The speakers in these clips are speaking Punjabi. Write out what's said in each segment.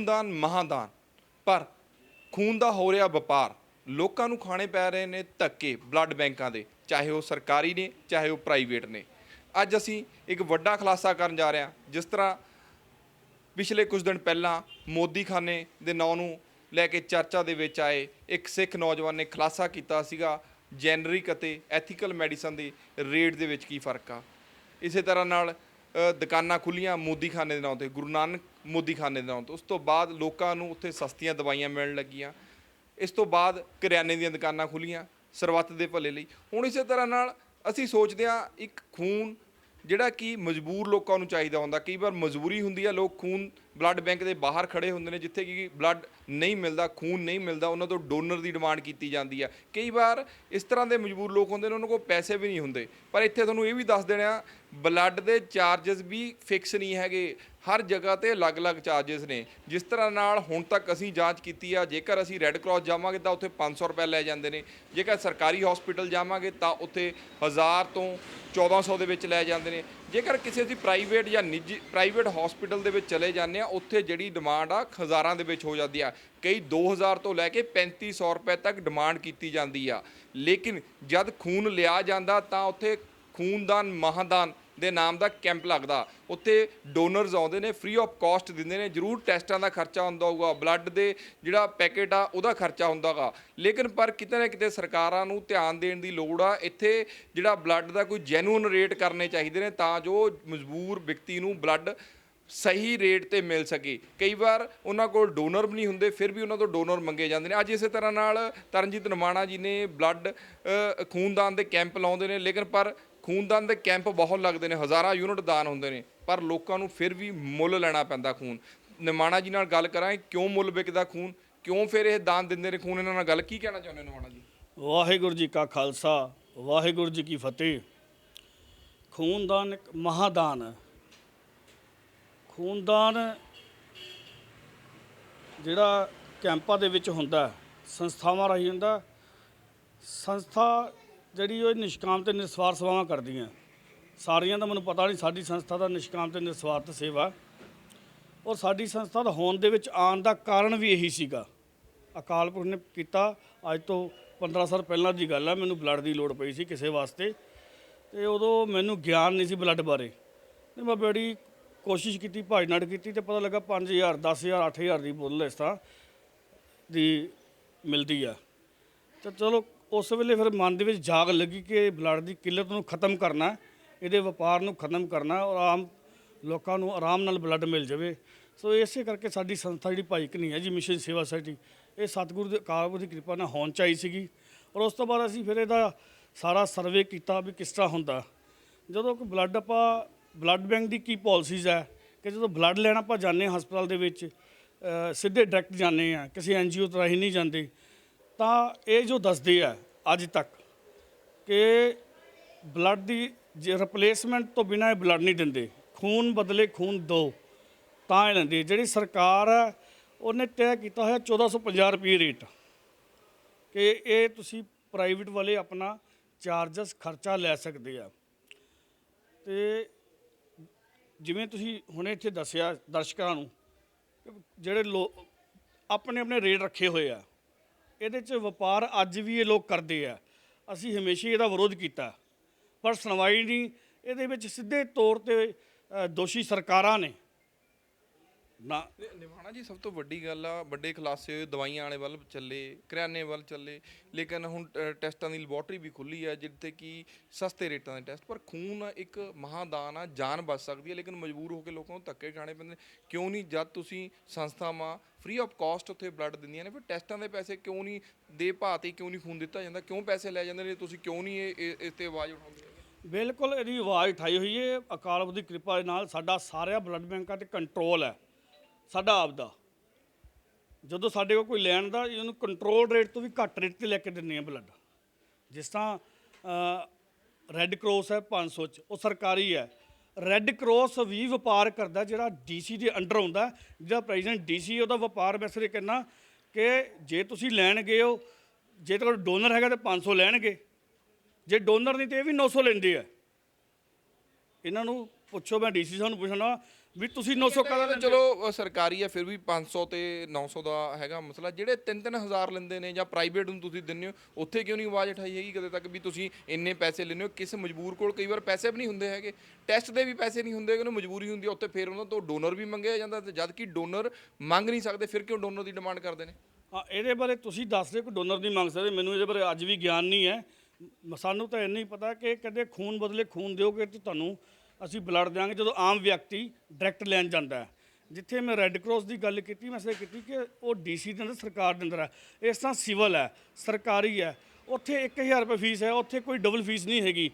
ਖੂਨਦਾਨ ਮਹਾਦਾਨ, ਪਰ ਖੂਨ ਦਾ ਹੋ ਰਿਹਾ ਵਪਾਰ। ਲੋਕਾਂ ਨੂੰ ਖਾਣੇ ਪੈ ਰਹੇ ਨੇ ਧੱਕੇ ਬਲੱਡ ਬੈਂਕਾਂ ਦੇ, ਚਾਹੇ ਉਹ ਸਰਕਾਰੀ ਨੇ ਚਾਹੇ ਉਹ ਪ੍ਰਾਈਵੇਟ ਨੇ। ਅੱਜ ਅਸੀਂ ਇੱਕ ਵੱਡਾ ਖੁਲਾਸਾ ਕਰਨ ਜਾ ਰਹੇ ਹਾਂ। ਜਿਸ ਤਰ੍ਹਾਂ ਪਿਛਲੇ ਕੁਝ ਦਿਨ ਪਹਿਲਾਂ ਮੋਦੀਖਾਨੇ ਦੇ ਨਾਂ ਨੂੰ ਲੈ ਕੇ ਚਰਚਾ ਦੇ ਵਿੱਚ ਆਏ ਇੱਕ ਸਿੱਖ ਨੌਜਵਾਨ ਨੇ ਖੁਲਾਸਾ ਕੀਤਾ ਸੀਗਾ ਜੈਨਰਿਕ ਅਤੇ ਐਥੀਕਲ ਮੈਡੀਸਨ ਦੀ ਰੇਟ ਦੇ ਵਿੱਚ ਕੀ ਫਰਕ ਆ। ਇਸੇ ਤਰ੍ਹਾਂ ਨਾਲ ਦੁਕਾਨਾਂ ਖੁੱਲ੍ਹੀਆਂ ਮੋਦੀਖਾਨੇ ਦੇ ਨਾਂ 'ਤੇ, ਗੁਰੂ ਨਾਨਕ ਮੋਦੀਖਾਨੇ ਦੇ ਨਾਂ 'ਤੇ। ਉਸ ਤੋਂ ਬਾਅਦ ਲੋਕਾਂ ਨੂੰ ਉੱਥੇ ਸਸਤੀਆਂ ਦਵਾਈਆਂ ਮਿਲਣ ਲੱਗੀਆਂ। ਇਸ ਤੋਂ ਬਾਅਦ ਕਰਿਆਨੇ ਦੀਆਂ ਦੁਕਾਨਾਂ ਖੁੱਲ੍ਹੀਆਂ ਸਰਬੱਤ ਦੇ ਭਲੇ ਲਈ। ਹੁਣ ਇਸੇ ਤਰ੍ਹਾਂ ਨਾਲ ਅਸੀਂ ਸੋਚਦੇ ਹਾਂ ਇੱਕ ਖੂਨ ਜਿਹੜਾ ਕਿ ਮਜਬੂਰ ਲੋਕਾਂ ਨੂੰ ਚਾਹੀਦਾ ਹੁੰਦਾ, ਕਈ ਵਾਰ ਮਜਬੂਰੀ ਹੁੰਦੀ ਹੈ, ਲੋਕ ਖੂਨ ਬਲੱਡ ਬੈਂਕ ਦੇ ਬਾਹਰ ਖੜੇ ਹੁੰਦੇ ਨੇ ਜਿੱਥੇ ਕਿ ਬਲੱਡ ਨਹੀਂ ਮਿਲਦਾ, ਖੂਨ ਨਹੀਂ ਮਿਲਦਾ, ਉਹਨਾਂ ਤੋਂ ਡੋਨਰ ਦੀ ਡਿਮਾਂਡ ਕੀਤੀ ਜਾਂਦੀ ਹੈ। ਕਈ ਵਾਰ ਇਸ ਤਰ੍ਹਾਂ ਦੇ ਮਜਬੂਰ ਲੋਕ ਹੁੰਦੇ ਨੇ, ਉਹਨਾਂ ਕੋਲ ਪੈਸੇ ਵੀ ਨਹੀਂ ਹੁੰਦੇ। ਪਰ ਇੱਥੇ ਤੁਹਾਨੂੰ ਇਹ ਵੀ ਦੱਸ ਦੇਣਾ, ਬਲੱਡ ਦੇ ਚਾਰਜਸ ਵੀ ਫਿਕਸ ਨਹੀਂ ਹੈਗੇ, ਹਰ ਜਗ੍ਹਾ 'ਤੇ ਅਲੱਗ-ਅਲੱਗ ਚਾਰਜਸ ਨੇ। ਜਿਸ ਤਰ੍ਹਾਂ ਨਾਲ ਹੁਣ ਤੱਕ ਅਸੀਂ ਜਾਂਚ ਕੀਤੀ ਆ, ਜੇਕਰ ਅਸੀਂ ਰੈੱਡ ਕਰਾਸ ਜਾਵਾਂਗੇ ਤਾਂ ਉੱਥੇ 500 ਰੁਪਏ ਲੈ ਜਾਂਦੇ ਨੇ, ਜੇਕਰ ਸਰਕਾਰੀ ਹਸਪੀਟਲ ਜਾਵਾਂਗੇ ਤਾਂ ਉੱਥੇ 1000 ਤੋਂ 1400 ਦੇ ਵਿੱਚ ਲੈ ਜਾਂਦੇ ਨੇ। ਜੇਕਰ ਕਿਸੇ ਅਸੀਂ ਪ੍ਰਾਈਵੇਟ ਜਾਂ ਨਿੱਜੀ ਪ੍ਰਾਈਵੇਟ ਹਸਪੀਟਲ ਦੇ ਵਿੱਚ ਚਲੇ ਜਾਂਦੇ ਆ, ਉੱਥੇ ਜਿਹੜੀ ਡਿਮਾਂਡ ਆ ਹਜ਼ਾਰਾਂ ਦੇ ਵਿੱਚ ਹੋ ਜਾਂਦੀ ਆ। ਕਈ 2000 ਤੋਂ ਲੈ ਕੇ 3500 ਰੁਪਏ ਤੱਕ ਡਿਮਾਂਡ ਕੀਤੀ ਜਾਂਦੀ ਆ। ਲੇਕਿਨ ਜਦ ਖੂਨ ਲਿਆ ਜਾਂਦਾ ਤਾਂ ਉੱਥੇ ਖੂਨਦਾਨ ਮਹਾਦਾਨ ਦੇ ਨਾਮ ਦਾ ਕੈਂਪ ਲੱਗਦਾ। ਉੱਥੇ ਡੋਨਰਸ ਆਉਂਦੇ ਨੇ, ਫ੍ਰੀ ਆਫ ਕਾਸਟ ਦਿੰਦੇ ਨੇ। ਜ਼ਰੂਰ ਟੈਸਟਾਂ ਦਾ ਖਰਚਾ ਹੁੰਦਾ ਹੋਊਗਾ, ਬਲੱਡ ਦੇ ਜਿਹੜਾ ਪੈਕੇਟ ਆ ਉਹਦਾ ਖਰਚਾ ਹੁੰਦਾ ਗਾ, ਲੇਕਿਨ ਪਰ ਕਿਤੇ ਨਾ ਕਿਤੇ ਸਰਕਾਰਾਂ ਨੂੰ ਧਿਆਨ ਦੇਣ ਦੀ ਲੋੜ ਆ। ਇੱਥੇ ਜਿਹੜਾ ਬਲੱਡ ਦਾ ਕੋਈ ਜੈਨੂਅਨ ਰੇਟ ਕਰਨੇ ਚਾਹੀਦੇ ਨੇ ਤਾਂ ਜੋ ਮਜਬੂਰ ਵਿਅਕਤੀ ਨੂੰ ਬਲੱਡ ਸਹੀ ਰੇਟ 'ਤੇ ਮਿਲ ਸਕੇ। ਕਈ ਵਾਰ ਉਹਨਾਂ ਕੋਲ ਡੋਨਰ ਵੀ ਨਹੀਂ ਹੁੰਦੇ, ਫਿਰ ਵੀ ਉਹਨਾਂ ਤੋਂ ਡੋਨਰ ਮੰਗੇ ਜਾਂਦੇ ਨੇ। ਅੱਜ ਇਸੇ ਤਰ੍ਹਾਂ ਨਾਲ ਤਰਨਜੀਤ ਨਿਮਾਣਾ ਜੀ ਨੇ ਬਲੱਡ ਖੂਨਦਾਨ ਦੇ ਕੈਂਪ ਲਾਉਂਦੇ ਨੇ, ਲੇਕਿਨ ਪਰ ਖੂਨਦਾਨ ਦੇ ਕੈਂਪ ਬਹੁਤ ਲੱਗਦੇ ਨੇ, ਹਜ਼ਾਰਾਂ ਯੂਨਿਟ ਦਾਨ ਹੁੰਦੇ ਨੇ, ਪਰ ਲੋਕਾਂ ਨੂੰ ਫਿਰ ਵੀ ਮੁੱਲ ਲੈਣਾ ਪੈਂਦਾ ਖੂਨ। ਨਿਮਾਣਾ ਜੀ ਨਾਲ ਗੱਲ ਕਰਾਂਗੇ, ਕਿਉਂ ਮੁੱਲ ਵਿਕਦਾ ਖੂਨ, ਕਿਉਂ ਫਿਰ ਇਹ ਦਾਨ ਦਿੰਦੇ ਨੇ ਖੂਨ। ਇਹਨਾਂ ਨਾਲ ਗੱਲ ਕੀ ਕਹਿਣਾ ਚਾਹੁੰਦੇ ਨਿਮਾਣਾ ਜੀ? ਵਾਹਿਗੁਰੂ ਜੀ ਕਾ ਖਾਲਸਾ, ਵਾਹਿਗੁਰੂ ਜੀ ਕੀ ਫਤਿਹ। ਖੂਨਦਾਨ ਇੱਕ ਮਹਾਦਾਨ ਹੈ। ਖੂਨਦਾਨ ਜਿਹੜਾ ਕੈਂਪਾਂ ਦੇ ਵਿੱਚ ਹੁੰਦਾ, ਸੰਸਥਾਵਾਂ ਰਾਹੀਂ ਹੁੰਦਾ। ਸੰਸਥਾ ਜਿਹੜੀ ਉਹ ਨਿਸ਼ਕਾਮ ਤੇ ਨਿਸਵਾਰਥ ਸੇਵਾਵਾਂ ਕਰਦੀਆਂ ਸਾਰੀਆਂ ਦਾ ਮੈਨੂੰ ਪਤਾ ਨਹੀਂ। ਸਾਡੀ ਸੰਸਥਾ ਦਾ ਨਿਸ਼ਕਾਮ ਤੇ ਨਿਸਵਾਰਥ ਸੇਵਾ, ਔਰ ਸਾਡੀ ਸੰਸਥਾ ਦਾ ਹੋਣ ਦੇ ਵਿੱਚ ਆਉਣ ਦਾ ਕਾਰਨ ਵੀ ਇਹੀ ਸੀਗਾ। ਅਕਾਲ ਪੁਰਖ ਨੇ ਕੀਤਾ। ਅੱਜ ਤੋਂ 15 ਸਾਲ ਪਹਿਲਾਂ ਦੀ ਗੱਲ ਹੈ। ਮੈਨੂੰ ਬਲੱਡ ਦੀ ਲੋੜ ਪਈ ਸੀ ਕਿਸੇ ਵਾਸਤੇ, ਅਤੇ ਉਦੋਂ ਮੈਨੂੰ ਗਿਆਨ ਨਹੀਂ ਸੀ ਬਲੱਡ ਬਾਰੇ। ਅਤੇ ਮੈਂ ਬੜੀ ਕੋਸ਼ਿਸ਼ ਕੀਤੀ, ਭਾਜ ਨਾਟ ਕੀਤੀ, ਅਤੇ ਪਤਾ ਲੱਗਾ 5000 10000 8000 ਦੀ ਬੋਤਲ ਇਸ ਤਰ੍ਹਾਂ ਦੀ ਮਿਲਦੀ ਆ। ਅਤੇ ਚਲੋ ਉਸ ਵੇਲੇ ਫਿਰ ਮਨ ਦੇ ਵਿੱਚ ਜਾਗ ਲੱਗੀ ਕਿ ਬਲੱਡ ਦੀ ਕਿੱਲਤ ਨੂੰ ਖਤਮ ਕਰਨਾ, ਇਹਦੇ ਵਪਾਰ ਨੂੰ ਖਤਮ ਕਰਨਾ, ਔਰ ਆਮ ਲੋਕਾਂ ਨੂੰ ਆਰਾਮ ਨਾਲ ਬਲੱਡ ਮਿਲ ਜਾਵੇ। ਸੋ ਇਸੇ ਕਰਕੇ ਸਾਡੀ ਸੰਸਥਾ ਜਿਹੜੀ ਭਾਈ ਘਨੱਈਆ ਜੀ ਮਿਸ਼ਨ ਸੇਵਾ ਸੁਸਾਇਟੀ, ਇਹ ਸਤਿਗੁਰੂ ਦੇ ਅਕਾਲ ਪੁਰਖ ਦੀ ਕਿਰਪਾ ਨਾਲ ਹੋਣ ਚਾਹੀ ਸੀਗੀ। ਔਰ ਉਸ ਤੋਂ ਬਾਅਦ ਅਸੀਂ ਫਿਰ ਇਹਦਾ ਸਾਰਾ ਸਰਵੇ ਕੀਤਾ ਵੀ ਕਿਸ ਤਰ੍ਹਾਂ ਹੁੰਦਾ। ਜਦੋਂ ਕੋਈ ਬਲੱਡ ਬਲੱਡ ਬੈਂਕ ਦੀ ਕੀ ਪਾਲਿਸੀਜ਼ ਹੈ ਕਿ ਜਦੋਂ ਬਲੱਡ ਲੈਣ ਆਪਾਂ ਜਾਂਦੇ ਹਾਂ ਹਸਪਤਾਲ ਦੇ ਵਿੱਚ, ਸਿੱਧੇ ਡਾਇਰੈਕਟ ਜਾਂਦੇ ਹਾਂ, ਕਿਸੇ NGO ਰਾਹੀਂ ਨਹੀਂ ਜਾਂਦੇ, ਤਾਂ ਇਹ ਜੋ ਦੱਸਦੇ ਆ ਅੱਜ ਤੱਕ ਕਿ ਬਲੱਡ ਦੀ ਜੇ ਰਿਪਲੇਸਮੈਂਟ ਤੋਂ ਬਿਨਾਂ ਇਹ ਬਲੱਡ ਨਹੀਂ ਦਿੰਦੇ, ਖੂਨ ਬਦਲੇ ਖੂਨ ਦਿਓ ਤਾਂ ਇਹ ਲੈਂਦੇ। ਜਿਹੜੀ ਸਰਕਾਰ ਹੈ ਉਹਨੇ ਤੈਅ ਕੀਤਾ ਹੋਇਆ 1450 ਰੁਪਏ ਰੇਟ, ਕਿ ਇਹ ਤੁਸੀਂ ਪ੍ਰਾਈਵੇਟ ਵਾਲੇ ਆਪਣਾ ਚਾਰਜਸ ਖਰਚਾ ਲੈ ਸਕਦੇ ਆ। ਅਤੇ ਜਿਵੇਂ ਤੁਸੀਂ ਹੁਣੇ ਇੱਥੇ ਦੱਸਿਆ ਦਰਸ਼ਕਾਂ ਨੂੰ, ਜਿਹੜੇ ਲੋਕ ਆਪਣੇ ਆਪਣੇ ਰੇਟ ਰੱਖੇ ਹੋਏ ਆ, ਇਹਦੇ 'ਚ ਵਪਾਰ ਅੱਜ ਵੀ ਇਹ ਲੋਕ ਕਰਦੇ ਆ। ਅਸੀਂ ਹਮੇਸ਼ਾ ਇਹਦਾ ਵਿਰੋਧ ਕੀਤਾ, ਪਰ ਸੁਣਵਾਈ ਨਹੀਂ। ਇਹਦੇ ਵਿੱਚ ਸਿੱਧੇ ਤੌਰ 'ਤੇ ਦੋਸ਼ੀ ਸਰਕਾਰਾਂ ਨੇ ਨਾ। ਨਿਮਾਣਾ ਜੀ, ਸਭ ਤੋਂ ਵੱਡੀ ਗੱਲ ਆ, ਵੱਡੇ ਖੁਲਾਸੇ ਹੋਏ, ਦਵਾਈਆਂ ਵਾਲੇ ਵੱਲ ਚੱਲੇ, ਕਰਿਆਨੇ ਵੱਲ ਚੱਲੇ, ਲੇਕਿਨ ਹੁਣ ਟੈਸਟਾਂ ਦੀ ਲੈਬੋਰਟਰੀ ਵੀ ਖੁੱਲ੍ਹੀ ਹੈ ਜਿੱਥੇ ਕਿ ਸਸਤੇ ਰੇਟਾਂ ਦੇ ਟੈਸਟ। ਪਰ ਖੂਨ ਇੱਕ ਮਹਾਦਾਨ ਆ, ਜਾਨ ਬਚ ਸਕਦੀ ਹੈ, ਲੇਕਿਨ ਮਜਬੂਰ ਹੋ ਕੇ ਲੋਕਾਂ ਨੂੰ ਧੱਕੇ ਖਾਣੇ ਪੈਂਦੇ। ਕਿਉਂ ਨਹੀਂ, ਜਦ ਤੁਸੀਂ ਸੰਸਥਾਵਾਂ ਫ੍ਰੀ ਆਫ ਕਾਸਟ ਉੱਥੇ ਬਲੱਡ ਦਿੰਦੀਆਂ ਨੇ, ਫਿਰ ਟੈਸਟਾਂ ਦੇ ਪੈਸੇ ਕਿਉਂ ਨਹੀਂ ਦੇ ਭਾਅ 'ਤੇ ਕਿਉਂ ਨਹੀਂ ਖੂਨ ਦਿੱਤਾ ਜਾਂਦਾ? ਕਿਉਂ ਪੈਸੇ ਲੈ ਜਾਂਦੇ ਨੇ? ਤੁਸੀਂ ਕਿਉਂ ਨਹੀਂ ਇਸ 'ਤੇ ਆਵਾਜ਼ ਉਠਾਉਂਦੇ? ਬਿਲਕੁਲ ਇਹਦੀ ਆਵਾਜ਼ ਉਠਾਈ ਹੋਈ ਹੈ। ਅਕਾਲ ਪੁਰਖ ਦੀ ਕਿਰਪਾ ਦੇ ਨਾਲ ਸਾਡਾ ਸਾਰਿਆਂ ਬਲੱਡ ਬੈਂਕਾਂ 'ਤੇ ਕੰਟਰੋਲ ਹੈ ਸਾਡਾ ਆਪਦਾ। ਜਦੋਂ ਸਾਡੇ ਕੋਲ ਕੋਈ ਲੈਣ ਦਾ, ਇਹਨੂੰ ਕੰਟਰੋਲ ਰੇਟ ਤੋਂ ਵੀ ਘੱਟ ਰੇਟ 'ਤੇ ਲੈ ਕੇ ਦਿੰਦੇ ਹਾਂ ਬਲੱਡ। ਜਿਸ ਤਰ੍ਹਾਂ ਰੈੱਡ ਕਰਾਸ ਹੈ 500 'ਚ, ਉਹ ਸਰਕਾਰੀ ਹੈ। ਰੈੱਡ ਕਰਾਸ ਵੀ ਵਪਾਰ ਕਰਦਾ ਜਿਹੜਾ DC ਦੇ ਅੰਡਰ ਆਉਂਦਾ। ਜਿਹੜਾ ਪ੍ਰੈਜ਼ੀਡੈਂਟ DC ਉਹਦਾ ਵਪਾਰ ਮੈਂ ਸਿਰ ਕਹਿੰਦਾ ਕਿ ਜੇ ਤੁਸੀਂ ਲੈਣ ਗਏ ਹੋ, ਜੇ ਤੁਹਾਡਾ ਡੋਨਰ ਹੈਗਾ ਤਾਂ 500 ਲੈਣਗੇ, ਜੇ ਡੋਨਰ ਨਹੀਂ ਤਾਂ ਇਹ ਵੀ 900 ਲੈਂਦੇ ਆ। ਇਹਨਾਂ ਨੂੰ ਪੁੱਛੋ, ਮੈਂ DC ਸਾਹਿਬ ਨੂੰ ਪੁੱਛਣਾ, ਵੀ ਤੁਸੀਂ 900 ਕਦਾ ਚਲੋ ਸਰਕਾਰੀ ਹੈ ਫਿਰ ਵੀ 500 ਤੇ 900 ਦਾ ਹੈਗਾ ਮਸਲਾ। ਜਿਹੜੇ 3-3000 ਲੈਂਦੇ ਨੇ ਜਾਂ ਪ੍ਰਾਈਵੇਟ ਨੂੰ ਤੁਸੀਂ ਦਿੰਦੇ ਹੋ, ਉੱਥੇ ਕਿਉਂ ਨਹੀਂ ਆਵਾਜ਼ ਉਠਾਈ ਹੈਗੀ ਕਦੇ ਤੱਕ ਵੀ ਤੁਸੀਂ ਇੰਨੇ ਪੈਸੇ ਲੈਂਦੇ ਹੋ? ਕਿਸ ਮਜਬੂਰ ਕੋਲ ਕਈ ਵਾਰ ਪੈਸੇ ਵੀ ਨਹੀਂ ਹੁੰਦੇ ਹੈਗੇ, ਟੈਸਟ ਦੇ ਵੀ ਪੈਸੇ ਨਹੀਂ ਹੁੰਦੇ, ਉਹਨੂੰ ਮਜਬੂਰੀ ਹੁੰਦੀ ਹੈ, ਉੱਥੇ ਫਿਰ ਉਹਨਾਂ ਤੋਂ ਡੋਨਰ ਵੀ ਮੰਗਿਆ ਜਾਂਦਾ, ਤੇ ਜਦ ਕਿ ਡੋਨਰ ਮੰਗ ਨਹੀਂ ਸਕਦੇ, ਫਿਰ ਕਿਉਂ ਡੋਨਰ ਦੀ ਡਿਮਾਂਡ ਕਰਦੇ ਨੇ? ਹਾਂ, ਇਹਦੇ ਬਾਰੇ ਤੁਸੀਂ ਦੱਸ ਦਿਓ ਕਿ ਡੋਨਰ ਨਹੀਂ ਮੰਗ ਸਕਦੇ, ਮੈਨੂੰ ਇਹਦੇ ਬਾਰੇ ਅੱਜ ਵੀ ਗਿਆਨ ਨਹੀਂ ਹੈ। ਸਾਨੂੰ ਤਾਂ ਇੰਨਾ ਹੀ ਪਤਾ ਕਿ ਕਦੇ ਖੂਨ ਬਦਲੇ ਖੂਨ ਦਿਓਗੇ ਤਾਂ ਤੁਹਾਨੂੰ ਅਸੀਂ ਬਲੱਡ ਦਿਆਂਗੇ, ਜਦੋਂ ਆਮ ਵਿਅਕਤੀ ਡਾਇਰੈਕਟ ਲੈਣ ਜਾਂਦਾ ਹੈ। ਜਿੱਥੇ ਮੈਂ ਰੈੱਡ ਕਰਾਸ ਦੀ ਗੱਲ ਕੀਤੀ, ਮੈਂ ਸੇ ਕੀਤੀ ਕਿ ਉਹ ਡੀਸੀ ਦੇ ਅੰਦਰ, ਸਰਕਾਰ ਦੇ ਅੰਦਰ ਹੈ। ਇਸ ਤਰ੍ਹਾਂ ਸਿਵਲ ਹੈ, ਸਰਕਾਰੀ ਹੈ, ਉੱਥੇ 1000 ਰੁਪਏ ਫੀਸ ਹੈ, ਉੱਥੇ ਕੋਈ ਡਬਲ ਫੀਸ ਨਹੀਂ ਹੈਗੀ।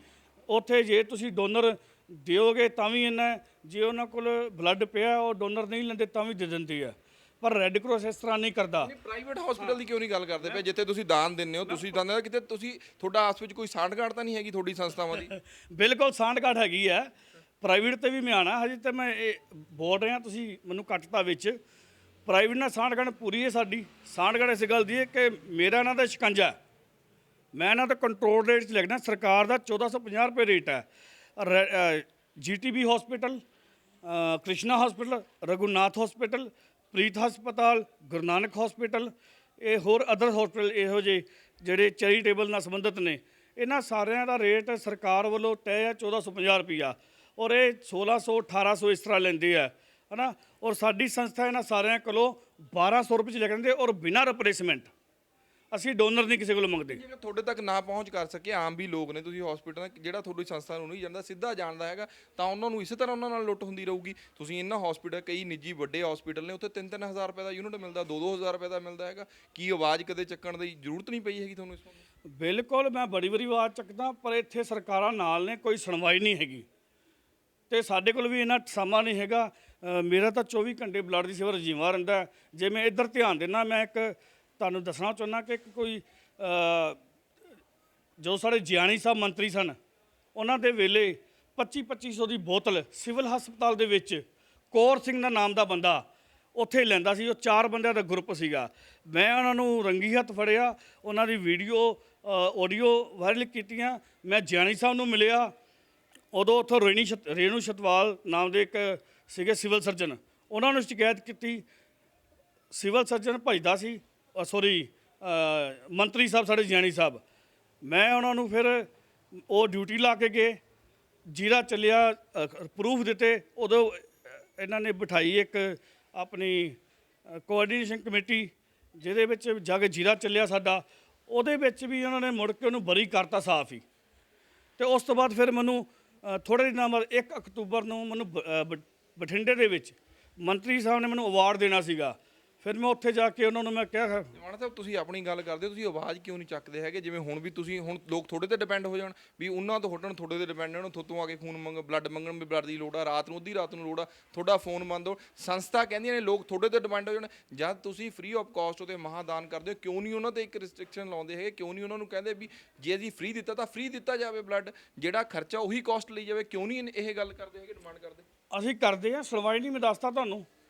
ਉੱਥੇ ਜੇ ਤੁਸੀਂ ਡੋਨਰ ਦਿਓਗੇ ਤਾਂ ਵੀ ਇੰਨਾ, ਜੇ ਉਹਨਾਂ ਕੋਲ ਬਲੱਡ ਪਿਆ ਉਹ ਡੋਨਰ ਨਹੀਂ ਲੈਂਦੇ ਤਾਂ ਵੀ ਦੇ ਦਿੰਦੀ ਹੈ। ਪਰ ਰੈੱਡ ਕਰਾਸ ਇਸ ਤਰ੍ਹਾਂ ਨਹੀਂ ਕਰਦਾ। ਪ੍ਰਾਈਵੇਟ ਹਸਪੀਟਲ ਦੀ ਕਿਉਂ ਨਹੀਂ ਗੱਲ ਕਰਦੇ ਪਏ? ਜਿੱਥੇ ਤੁਸੀਂ ਦਾਨ ਦਿੰਦੇ ਹੋ, ਤੁਸੀਂ ਤਾਂ ਕਹਿੰਦੇ ਕਿਤੇ ਤੁਸੀਂ, ਤੁਹਾਡਾ ਆਪਸ ਵਿੱਚ ਕੋਈ ਸਾਂਠਗਾਂਠ ਤਾਂ ਨਹੀਂ ਹੈਗੀ ਤੁਹਾਡੀ ਸੰਸਥਾਵਾਂ ਦੀ? ਬਿਲਕੁਲ ਸਾਂਠਗਾਂਠ ਹੈਗੀ ਹੈ। ਪ੍ਰਾਈਵੇਟ ਤੇ ਵੀ ਮੈਂ ਆਣਾ, ਹਜੇ ਤਾਂ ਮੈਂ ਇਹ ਬੋਲ ਰਿਹਾ, ਤੁਸੀਂ ਮੈਨੂੰ ਕੱਟਤਾ ਵਿੱਚ। ਪ੍ਰਾਈਵੇਟ ਨਾਲ ਸਾਂਠਗਾਂਠ ਪੂਰੀ ਹੈ ਸਾਡੀ। ਸਾਂਠਗਾਂਠ ਇਸ ਗੱਲ ਦੀ ਹੈ ਕਿ ਮੇਰਾ ਇਹਨਾਂ ਦਾ ਸ਼ਿਕੰਜਾ, ਮੈਂ ਇਹਨਾਂ ਦਾ ਕੰਟਰੋਲ ਰੇਟ 'ਚ ਲਿਖਦਾ। ਸਰਕਾਰ ਦਾ 1450 ਰੁਪਏ ਰੇਟ ਹੈ। GTB hospital, Krishna hospital, Raghunath hospital, Preet ਹਸਪਤਾਲ, ਗੁਰੂ ਨਾਨਕ ਹਸਪੀਟਲ, ਇਹ ਹੋਰ ਅਦਰ ਹਸਪੀਟਲ ਇਹੋ ਜਿਹੇ ਜਿਹੜੇ ਚੈਰੀਟੇਬਲ ਨਾਲ ਸੰਬੰਧਿਤ ਨੇ, ਇਹਨਾਂ ਸਾਰਿਆਂ ਦਾ ਰੇਟ ਸਰਕਾਰ ਵੱਲੋਂ ਤੈਅ ਹੈ 1450 ਰੁਪਈਆ, ਔਰ ਇਹ 1600 1800 ਇਸ ਤਰ੍ਹਾਂ ਲੈਂਦੇ ਆ, ਹੈ ਨਾ। ਔਰ ਸਾਡੀ ਸੰਸਥਾ ਇਹਨਾਂ ਸਾਰਿਆਂ ਕੋਲੋਂ 1200 ਰੁਪਏ 'ਚ ਲੈ ਲੈਂਦੇ, ਔਰ ਬਿਨਾਂ ਰਿਪਲੇਸਮੈਂਟ। ਅਸੀਂ ਡੋਨਰ ਨਹੀਂ ਕਿਸੇ ਕੋਲੋਂ ਮੰਗਦੇ। ਜੇਕਰ ਤੁਹਾਡੇ ਤੱਕ ਨਾ ਪਹੁੰਚ ਕਰ ਸਕੇ, ਆਮ ਵੀ ਲੋਕ ਨੇ, ਤੁਸੀਂ ਹਸਪੀਟਲ ਜਿਹੜਾ ਤੁਹਾਡੀ ਸੰਸਥਾ ਨੂੰ ਨਹੀਂ ਜਾਂਦਾ, ਸਿੱਧਾ ਜਾਣਦਾ ਹੈਗਾ, ਤਾਂ ਉਹਨਾਂ ਨੂੰ ਇਸੇ ਤਰ੍ਹਾਂ ਉਹਨਾਂ ਨਾਲ ਲੁੱਟ ਹੁੰਦੀ ਰਹੂਗੀ। ਤੁਸੀਂ ਇਹਨਾਂ ਹਸਪੀਟਲ, ਕਈ ਨਿੱਜੀ ਵੱਡੇ ਹਸਪੀਟਲ ਨੇ, ਉੱਥੇ 3-3000 ਰੁਪਏ ਦਾ ਯੂਨਿਟ ਮਿਲਦਾ, 2-2000 ਰੁਪਏ ਦਾ ਮਿਲਦਾ ਹੈਗਾ। ਕੀ ਆਵਾਜ਼ ਕਦੇ ਚੱਕਣ ਦੀ ਜ਼ਰੂਰਤ ਨਹੀਂ ਪਈ ਹੈਗੀ ਤੁਹਾਨੂੰ ਇਸ ਬਾਰੇ? ਬਿਲਕੁਲ, ਮੈਂ ਬੜੀ ਵਾਰੀ ਆਵਾਜ਼ ਚੱਕਦਾ, ਪਰ ਇੱਥੇ ਸਰਕਾਰਾਂ ਨਾਲ ਨੇ, ਕੋਈ ਸੁਣਵਾਈ ਨਹੀਂ ਹੈਗੀ। ਤੇ ਸਾਡੇ ਕੋਲ ਵੀ ਇਹਨਾਂ ਸਮਾਂ ਨਹੀਂ ਹੈਗਾ। ਮੇਰਾ ਤਾਂ 24 ਘੰਟੇ ਬਲੱਡ ਦੀ ਸੇਵਾ ਰਜੀਵਾ ਰਹਿੰਦਾ। ਜੇ ਮੈਂ ਇੱਧਰ ਧਿਆਨ ਦਿੰਦਾ, ਮੈਂ ਇੱਕ ਤੁਹਾਨੂੰ ਦੱਸਣਾ ਚਾਹੁੰਦਾ ਕਿ ਕੋਈ ਜੋ ਸਾਡੇ ਜਿਆਣੀ ਸਾਹਿਬ ਮੰਤਰੀ ਸਨ, ਉਹਨਾਂ ਦੇ ਵੇਲੇ 2500 ਦੀ ਬੋਤਲ ਸਿਵਲ ਹਸਪਤਾਲ ਦੇ ਵਿੱਚ ਕੌਰ ਸਿੰਘ ਦਾ ਨਾਮ ਦਾ ਬੰਦਾ ਉੱਥੇ ਲੈਂਦਾ ਸੀ। ਉਹ 4 ਬੰਦਿਆਂ ਦਾ ਗਰੁੱਪ ਸੀਗਾ। ਮੈਂ ਉਹਨਾਂ ਨੂੰ ਰੰਗੀ ਹੱਥ ਫੜਿਆ, ਉਹਨਾਂ ਦੀ ਵੀਡੀਓ ਆਡੀਓ ਵਾਇਰਲ ਕੀਤੀਆਂ। ਮੈਂ ਜਿਆਣੀ ਸਾਹਿਬ ਨੂੰ ਮਿਲਿਆ, ਉਦੋਂ ਉੱਥੋਂ ਰੇਣੂ ਛਤਵਾਲ ਨਾਮ ਦੇ ਇੱਕ ਸੀਗੇ ਸਿਵਲ ਸਰਜਨ, ਉਹਨਾਂ ਨੂੰ ਸ਼ਿਕਾਇਤ ਕੀਤੀ। ਸਿਵਲ ਸਰਜਨ ਭਜਦਾ ਸੀ, ਮੰਤਰੀ ਸਾਹਿਬ ਸਾਡੇ ਜਿਆਣੀ ਸਾਹਿਬ। ਮੈਂ ਉਹਨਾਂ ਨੂੰ ਫਿਰ ਉਹ ਡਿਊਟੀ ਲਾ ਕੇ ਗਏ, ਜੀਰਾ ਚੱਲਿਆ, ਪ੍ਰੂਫ ਦਿੱਤੇ। ਉਦੋਂ ਇਹਨਾਂ ਨੇ ਬਿਠਾਈ ਇੱਕ ਆਪਣੀ ਕੋਆਰਡੀਨੇਸ਼ਨ ਕਮੇਟੀ, ਜਿਹਦੇ ਵਿੱਚ ਜਾ ਕੇ ਜੀਰਾ ਚੱਲਿਆ ਸਾਡਾ, ਉਹਦੇ ਵਿੱਚ ਵੀ ਉਹਨਾਂ ਨੇ ਮੁੜ ਕੇ ਉਹਨੂੰ ਬਰੀ ਕਰਤਾ ਸਾਫ਼ ਹੀ। ਤੇ ਉਸ ਤੋਂ ਬਾਅਦ ਫਿਰ ਮੈਨੂੰ ਥੋੜ੍ਹੇ ਦਿਨਾਂ ਬਾਅਦ 1 ਅਕਤੂਬਰ ਨੂੰ ਮੈਨੂੰ ਬਠਿੰਡੇ ਦੇ ਵਿੱਚ ਮੰਤਰੀ ਸਾਹਿਬ ਨੇ ਮੈਨੂੰ ਅਵਾਰਡ ਦੇਣਾ ਸੀਗਾ। ਫਿਰ ਮੈਂ ਉੱਥੇ ਜਾ ਕੇ ਉਹਨਾਂ ਨੂੰ ਮੈਂ ਕਿਹਾ, ਮਾਣਾ ਸਾਹਿਬ ਤੁਸੀਂ ਆਪਣੀ ਗੱਲ ਕਰਦੇ ਹੋ, ਤੁਸੀਂ ਆਵਾਜ਼ ਕਿਉਂ ਨਹੀਂ ਚੱਕਦੇ ਹੈਗੇ? ਜਿਵੇਂ ਹੁਣ ਵੀ ਤੁਸੀਂ, ਹੁਣ ਲੋਕ ਤੁਹਾਡੇ ਤੇ ਡਿਪੈਂਡ ਹੋ ਜਾਣ, ਵੀ ਉਹਨਾਂ ਤੋਂ ਹਟਣ, ਤੁਹਾਡੇ ਤੇ ਡਿਪੈਂਡ ਹੋਣ, ਤੁਹਾਤੋਂ ਆ ਕੇ ਖੂਨ ਬਲੱਡ ਮੰਗਣ, ਵੀ ਬਲੱਡ ਦੀ ਲੋੜ ਆ, ਰਾਤ ਨੂੰ ਅੱਧੀ ਰਾਤ ਨੂੰ ਲੋੜ ਆ, ਤੁਹਾਡਾ ਫੋਨ ਬੰਦ ਹੋ, ਸੰਸਥਾ ਕਹਿੰਦੀਆਂ ਨੇ ਲੋਕ ਤੁਹਾਡੇ ਤੇ ਡਿਪੈਂਡ ਹੋ ਜਾਣ। ਜਦ ਤੁਸੀਂ ਫ੍ਰੀ ਆਫ ਕਾਸਟ ਉਹਦੇ ਮਹਾਦਾਨ ਕਰਦੇ ਹੋ, ਕਿਉਂ ਨਹੀਂ ਉਹਨਾਂ ਤੇ ਇੱਕ ਰਿਸਟ੍ਰਿਕਸ਼ਨ ਲਾਉਂਦੇ ਹੈਗੇ? ਕਿਉਂ ਨਹੀਂ ਉਹਨਾਂ ਨੂੰ ਕਹਿੰਦੇ ਵੀ ਜੇ ਅਸੀਂ ਫ੍ਰੀ ਦਿੱਤਾ ਤਾਂ ਫ੍ਰੀ ਦਿੱਤਾ ਜਾਵੇ ਬਲੱਡ, ਜਿਹੜਾ ਖਰਚਾ ਉਹੀ ਕਾਸਟ ਲਈ ਜਾਵੇ? ਕਿਉਂ ਨਹੀਂ ਇਹ ਗੱਲ ਕਰਦੇ ਹੈਗੇ, ਡਿਮਾਂਡ ਕਰਦੇ? ਅਸੀਂ ਕਰਦੇ ਹਾਂ, ਸੁਣਵਾਈ ਨਹੀਂ। ਮੈਂ ਦੱਸਤਾ ਤੁਹਾਨੂੰ।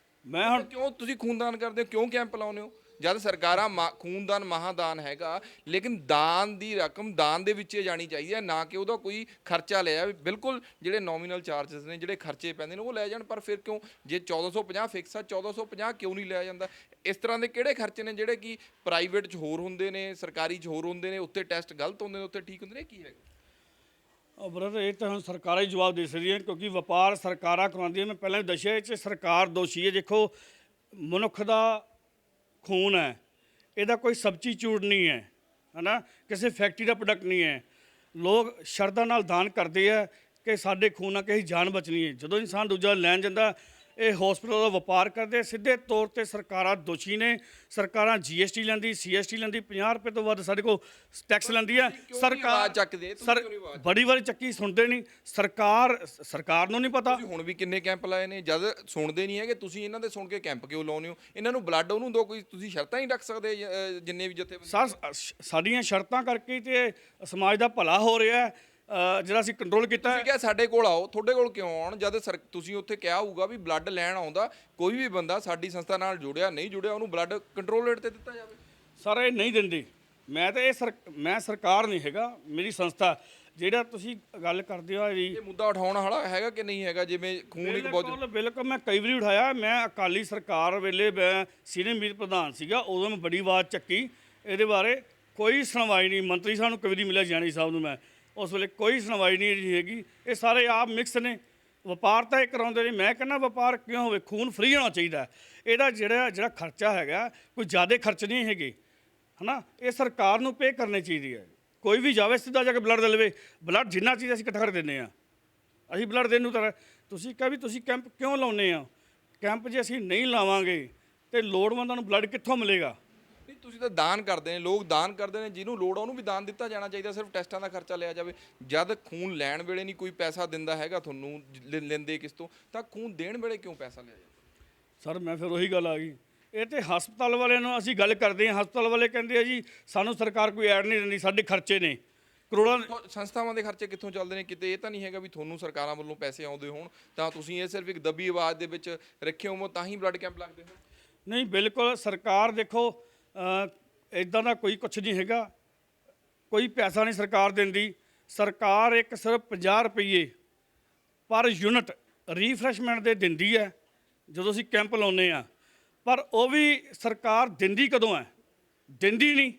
ਮੈਂ ਹੁਣ ਕਿਉਂ ਤੁਸੀਂ ਖੂਨਦਾਨ ਕਰਦੇ ਹੋ, ਕਿਉਂ ਕੈਂਪ ਲਾਉਂਦੇ ਹੋ? ਜਦ ਸਰਕਾਰਾਂ ਖੂਨਦਾਨ ਮਹਾਦਾਨ ਹੈਗਾ, ਲੇਕਿਨ ਦਾਨ ਦੀ ਰਕਮ ਦਾਨ ਦੇ ਵਿੱਚ ਜਾਣੀ ਚਾਹੀਦੀ ਹੈ, ਨਾ ਕਿ ਉਹਦਾ ਕੋਈ ਖਰਚਾ ਲਿਆ। ਬਿਲਕੁਲ ਜਿਹੜੇ ਨੋਮੀਨਲ ਚਾਰजेस ਨੇ, ਜਿਹੜੇ ਖਰਚੇ ਪੈਂਦੇ ਨੇ, ਉਹ ਲੈ ਜਾਣ। ਪਰ ਫਿਰ ਕਿਉਂ, ਜੇ 1450 ਫਿਕਸ ਆ, 1450 ਕਿਉਂ ਨਹੀਂ ਲਿਆ ਜਾਂਦਾ? ਇਸ ਤਰ੍ਹਾਂ ਦੇ ਕਿਹੜੇ ਖਰਚੇ ਨੇ ਜਿਹੜੇ ਕਿ ਪ੍ਰਾਈਵੇਟ 'ਚ ਹੋਰ ਹੁੰਦੇ ਨੇ, ਸਰਕਾਰੀ 'ਚ ਹੋਰ ਹੁੰਦੇ ਨੇ, ਉੱਥੇ ਟੈਸਟ ਗਲਤ ਹੁੰਦੇ ਨੇ, ਉੱਥੇ ਠੀਕ ਹੁੰਦੇ ਨੇ? ਕੀ ਹੈਗਾ? ਬ੍ਰਦਰ, ਇਹ ਤਾਂ ਹੁਣ ਸਰਕਾਰਾਂ ਹੀ ਜਵਾਬ ਦੇ ਸਕਦੀਆਂ, ਕਿਉਂਕਿ ਵਪਾਰ ਸਰਕਾਰਾਂ ਕਰਵਾਉਂਦੀਆਂ। ਮੈਂ ਪਹਿਲਾਂ ਵੀ ਦੱਸਿਆ, ਇਹ 'ਚ ਸਰਕਾਰ ਦੋਸ਼ੀ ਹੈ। ਦੇਖੋ, ਮਨੁੱਖ ਦਾ ਖੂਨ ਹੈ, ਇਹਦਾ ਕੋਈ ਸਬਸਟੀਚਿਊਟ ਨਹੀਂ ਹੈ, ਹੈ ਨਾ, ਕਿਸੇ ਫੈਕਟਰੀ ਦਾ ਪ੍ਰੋਡਕਟ ਨਹੀਂ ਹੈ। ਲੋਕ ਸ਼ਰਧਾ ਨਾਲ ਦਾਨ ਕਰਦੇ ਆ ਕਿ ਸਾਡੇ ਖੂਨ ਨਾਲ ਕਿਸੇ ਜਾਨ ਬਚਣੀ ਹੈ। ਜਦੋਂ ਇਨਸਾਨ ਦੂਜਾ ਲੈਣ ਜਾਂਦਾ, ਇਹ ਹਸਪੀਟਲ ਦਾ ਵਪਾਰ ਕਰਦੇ। ਸਿੱਧੇ ਤੌਰ ਤੇ ਸਰਕਾਰਾਂ ਦੋਸ਼ੀ ਨੇ। ਸਰਕਾਰਾਂ GST ਲੈਂਦੀ, CST ਲੈਂਦੀ, 50 ਰੁਪਏ ਤੋਂ ਵੱਧ ਸਾਡੇ ਕੋਲ ਟੈਕਸ ਲੈਂਦੀ ਹੈ। ਸਰਕਾਰ ਬੜੀ ਵਾਰੀ ਚੱਕੀ, ਸੁਣਦੇ ਨਹੀਂ। ਸਰਕਾਰ ਨੂੰ ਨਹੀਂ ਪਤਾ। ਹੁਣ ਵੀ ਕਿੰਨੇ ਕੈਂਪ ਲਾਏ ਨੇ, ਜਦ ਸੁਣਦੇ ਨਹੀਂ ਹੈਗੇ। ਤੁਸੀਂ ਇਹਨਾਂ ਦੇ ਸੁਣ ਕੇ ਕੈਂਪ ਕਿਉਂ ਲਾਉਂਦੇ ਹੋ? ਇਹਨਾਂ ਨੂੰ ਬਲੱਡ ਉਹਨੂੰ ਦੋ, ਕੋਈ ਤੁਸੀਂ ਸ਼ਰਤਾਂ ਹੀ ਰੱਖ ਸਕਦੇ ਜਿੰਨੇ ਵੀ ਜਥੇ? ਸਾਡੀਆਂ ਸ਼ਰਤਾਂ ਕਰਕੇ ਤੇ ਸਮਾਜ ਦਾ ਭਲਾ ਹੋ ਰਿਹਾ ਹੈ। ਜਿਹੜਾ ਅਸੀਂ ਕੰਟਰੋਲ ਕੀਤਾ। ਤੁਸੀਂ ਕਿਹਾ ਸਾਡੇ ਕੋਲ ਆਓ, ਤੁਹਾਡੇ ਕੋਲ ਕਿਉਂ ਆਉਣ? ਜਦ ਤੁਸੀਂ ਉੱਥੇ ਕਿਹਾ ਹੋਊਗਾ ਵੀ ਬਲੱਡ ਲੈਣ ਆਉਂਦਾ ਕੋਈ ਵੀ ਬੰਦਾ ਸਾਡੀ ਸੰਸਥਾ ਨਾਲ ਜੁੜਿਆ ਨਹੀਂ ਜੁੜਿਆ, ਉਹਨੂੰ ਬਲੱਡ ਕੰਟਰੋਲ ਰੇਟ ਤੇ ਦਿੱਤਾ ਜਾਵੇ। ਸਰ, ਇਹ ਨਹੀਂ ਦਿੰਦੀ। ਮੈਂ ਤਾਂ ਮੈਂ ਸਰਕਾਰ ਨਹੀਂ ਹੈਗਾ, ਮੇਰੀ ਸੰਸਥਾ। ਜਿਹੜਾ ਤੁਸੀਂ ਗੱਲ ਕਰਦੇ ਹੋ ਜੀ, ਇਹ ਮੁੱਦਾ ਉਠਾਉਣ ਵਾਲਾ ਹੈਗਾ ਕਿ ਨਹੀਂ ਹੈਗਾ? ਜਿਵੇਂ ਖੂਨ ਇੱਕ ਬਹੁਤ ਬਿਲਕੁਲ ਬਿਲਕੁਲ ਮੈਂ ਕਈ ਵਾਰੀ ਉਠਾਇਆ। ਮੈਂ ਅਕਾਲੀ ਸਰਕਾਰ ਵੇਲੇ ਮੈਂ ਸੀਨੀਅਰ ਮੀਤ ਪ੍ਰਧਾਨ ਸੀਗਾ, ਉਦੋਂ ਮੈਂ ਬੜੀ ਆਵਾਜ਼ ਚੱਕੀ ਇਹਦੇ ਬਾਰੇ। ਕੋਈ ਸੁਣਵਾਈ ਨਹੀਂ। ਮੰਤਰੀ ਸਾਹਿਬ ਨੂੰ ਕਦੇ ਨਹੀਂ ਮਿਲਿਆ, ਜਾਨੀ ਸਾਹਿਬ ਨੂੰ ਮੈਂ ਉਸ ਵੇਲੇ, ਕੋਈ ਸੁਣਵਾਈ ਨਹੀਂ ਹੈਗੀ। ਇਹ ਸਾਰੇ ਆਪ ਮਿਕਸ ਨੇ, ਵਪਾਰ ਤਾਂ ਇਹ ਕਰਾਉਂਦੇ ਨੇ। ਮੈਂ ਕਹਿੰਦਾ ਵਪਾਰ ਕਿਉਂ ਹੋਵੇ, ਖੂਨ ਫ੍ਰੀ ਹੋਣਾ ਚਾਹੀਦਾ। ਇਹਦਾ ਜਿਹੜਾ ਖਰਚਾ ਹੈਗਾ ਕੋਈ ਜ਼ਿਆਦਾ ਖਰਚ ਨਹੀਂ ਹੈਗੇ, ਹੈ ਨਾ। ਇਹ ਸਰਕਾਰ ਨੂੰ ਪੇ ਕਰਨੀ ਚਾਹੀਦੀ ਹੈ। ਕੋਈ ਵੀ ਜਾਵੇ ਸਿੱਧਾ ਜਾ ਕੇ ਬਲੱਡ ਦੇ ਲਵੇ। ਬਲੱਡ ਜਿੰਨਾ ਚੀਜ਼ ਅਸੀਂ ਇਕੱਠਾ ਕਰ ਦਿੰਦੇ ਹਾਂ। ਅਸੀਂ ਬਲੱਡ ਦੇਣ ਨੂੰ ਤਾਂ ਤੁਸੀਂ ਕਿਹਾ ਵੀ ਤੁਸੀਂ ਕੈਂਪ ਕਿਉਂ ਲਾਉਂਦੇ ਆ? ਕੈਂਪ ਜੇ ਅਸੀਂ ਨਹੀਂ ਲਾਵਾਂਗੇ ਤੇ ਲੋੜਵੰਦਾਂ ਨੂੰ ਬਲੱਡ ਕਿੱਥੋਂ ਮਿਲੇਗਾ? ਨਹੀਂ, ਤੁਸੀਂ ਤਾਂ ਦਾਨ ਕਰਦੇ ਨੇ, ਲੋਕ ਦਾਨ ਕਰਦੇ ਨੇ, ਜਿਹਨੂੰ ਲੋੜ ਆ ਉਹਨੂੰ ਵੀ ਦਾਨ ਦਿੱਤਾ ਜਾਣਾ ਚਾਹੀਦਾ। ਸਿਰਫ ਟੈਸਟਾਂ ਦਾ ਖਰਚਾ ਲਿਆ ਜਾਵੇ। ਜਦ ਖੂਨ ਲੈਣ ਵੇਲੇ ਨਹੀਂ ਕੋਈ ਪੈਸਾ ਦਿੰਦਾ ਹੈਗਾ ਤੁਹਾਨੂੰ, ਲੈਂਦੇ ਕਿਸ ਤੋਂ, ਤਾਂ ਖੂਨ ਦੇਣ ਵੇਲੇ ਕਿਉਂ ਪੈਸਾ ਲਿਆ ਜਾਂਦਾ? ਸਰ ਮੈਂ ਫਿਰ ਉਹੀ ਗੱਲ ਆ ਗਈ, ਇਹ ਤੇ ਹਸਪਤਾਲ ਵਾਲਿਆਂ ਨੂੰ ਅਸੀਂ ਗੱਲ ਕਰਦੇ ਹਾਂ। ਹਸਪਤਾਲ ਵਾਲੇ ਕਹਿੰਦੇ ਆ ਜੀ ਸਾਨੂੰ ਸਰਕਾਰ ਕੋਈ ਐਡ ਨਹੀਂ ਦਿੰਦੀ, ਸਾਡੇ ਖਰਚੇ ਨੇ ਕਰੋੜਾਂ। ਸੰਸਥਾਵਾਂ ਦੇ ਖਰਚੇ ਕਿੱਥੋਂ ਚੱਲਦੇ ਨੇ? ਕਿਤੇ ਇਹ ਤਾਂ ਨਹੀਂ ਹੈਗਾ ਵੀ ਤੁਹਾਨੂੰ ਸਰਕਾਰਾਂ ਵੱਲੋਂ ਪੈਸੇ ਆਉਂਦੇ ਹੋਣ ਤਾਂ ਤੁਸੀਂ ਇਹ ਸਿਰਫ ਇੱਕ ਦੱਬੀ ਆਵਾਜ਼ ਦੇ ਵਿੱਚ ਰੱਖੇ ਹੋ ਤਾਂ ਹੀ ਬਲੱਡ ਕੈਂਪ ਲੱਗਦੇ ਹੋ? ਨਹੀਂ, ਬਿਲਕੁਲ ਸਰਕਾਰ ਦੇਖੋ ਇਦਾਂ ਦਾ ਕੋਈ ਕੁਛ ਨਹੀਂ ਹੈਗਾ। ਕੋਈ ਪੈਸਾ ਨਹੀਂ ਸਰਕਾਰ ਦਿੰਦੀ। ਸਰਕਾਰ ਇੱਕ ਸਿਰਫ 50 ਰੁਪਏ ਪਰ ਯੂਨਿਟ ਰੀਫਰੈਸ਼ਮੈਂਟ ਦੇ ਦਿੰਦੀ ਹੈ ਜਦੋਂ ਅਸੀਂ ਕੈਂਪ ਲਾਉਂਦੇ ਆ। ਪਰ ਉਹ ਵੀ ਸਰਕਾਰ ਦਿੰਦੀ ਕਦੋਂ ਹੈ? ਦਿੰਦੀ ਨਹੀਂ।